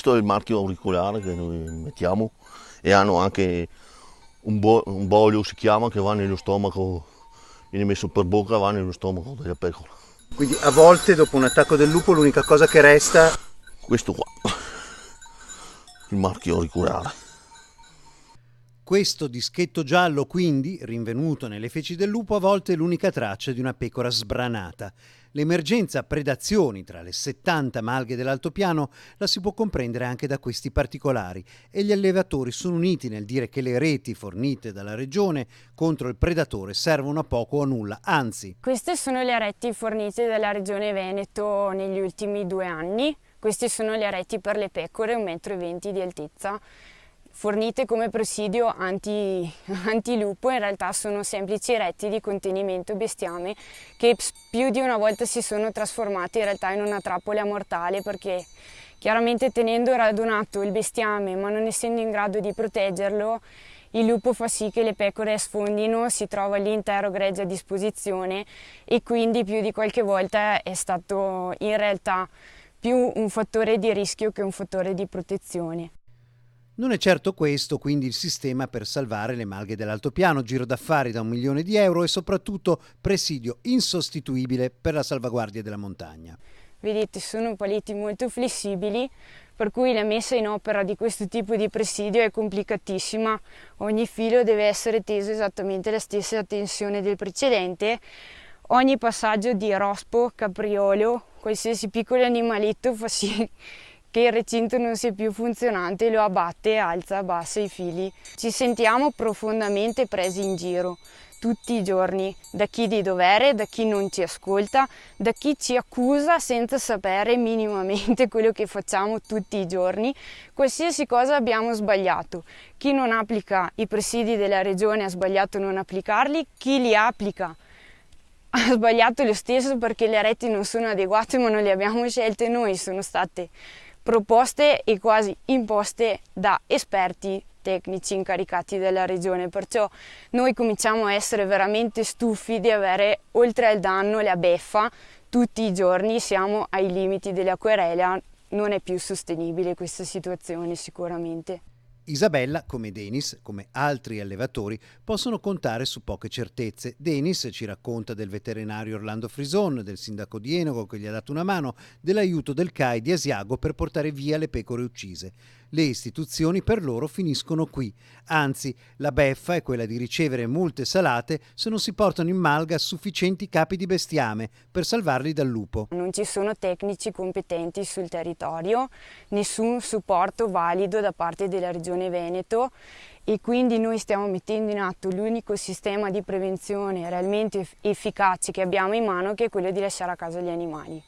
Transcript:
Questo è il marchio auricolare che noi mettiamo e hanno anche un bollo, si chiama, che va nello stomaco, viene messo per bocca, va nello stomaco della pecora. Quindi a volte dopo un attacco del lupo l'unica cosa che resta... Questo qua, il marchio auricolare. Questo dischetto giallo, quindi, rinvenuto nelle feci del lupo, a volte è l'unica traccia di una pecora sbranata. L'emergenza predazioni tra le 70 malghe dell'altopiano la si può comprendere anche da questi particolari e gli allevatori sono uniti nel dire che le reti fornite dalla regione contro il predatore servono a poco o a nulla, anzi. Queste sono le reti fornite dalla regione Veneto negli ultimi 2 anni. Queste sono le reti per le pecore, 1,20 m di altezza, fornite come presidio antilupo. In realtà sono semplici reti di contenimento bestiame che più di una volta si sono trasformate in realtà in una trappola mortale, perché chiaramente tenendo radunato il bestiame ma non essendo in grado di proteggerlo, il lupo fa sì che le pecore sfondino, si trova l'intero gregge a disposizione e quindi più di qualche volta è stato in realtà più un fattore di rischio che un fattore di protezione. Non è certo questo quindi il sistema per salvare le malghe dell'altopiano, giro d'affari da 1 milione di euro e soprattutto presidio insostituibile per la salvaguardia della montagna. Vedete, sono paletti molto flessibili, per cui la messa in opera di questo tipo di presidio è complicatissima. Ogni filo deve essere teso esattamente alla stessa tensione del precedente. Ogni passaggio di rospo, capriolo, qualsiasi piccolo animaletto fa sì che il recinto non sia più funzionante, lo abbatte, alza, abbassa i fili. Ci sentiamo profondamente presi in giro tutti i giorni, da chi di dovere, da chi non ci ascolta, da chi ci accusa senza sapere minimamente quello che facciamo tutti i giorni. Qualsiasi cosa abbiamo sbagliato. Chi non applica i presidi della regione ha sbagliato non applicarli, chi li applica ha sbagliato lo stesso perché le reti non sono adeguate, ma non le abbiamo scelte noi, sono state proposte e quasi imposte da esperti tecnici incaricati dalla regione, perciò noi cominciamo a essere veramente stufi di avere oltre al danno la beffa tutti i giorni, siamo ai limiti della querela, non è più sostenibile questa situazione sicuramente. Isabella, come Denis, come altri allevatori, possono contare su poche certezze. Denis ci racconta del veterinario Orlando Frison, del sindaco di Enago che gli ha dato una mano, dell'aiuto del CAI di Asiago per portare via le pecore uccise. Le istituzioni per loro finiscono qui. Anzi, la beffa è quella di ricevere multe salate se non si portano in malga sufficienti capi di bestiame per salvarli dal lupo. Non ci sono tecnici competenti sul territorio, nessun supporto valido da parte della Regione Veneto e quindi noi stiamo mettendo in atto l'unico sistema di prevenzione realmente efficace che abbiamo in mano, che è quello di lasciare a casa gli animali.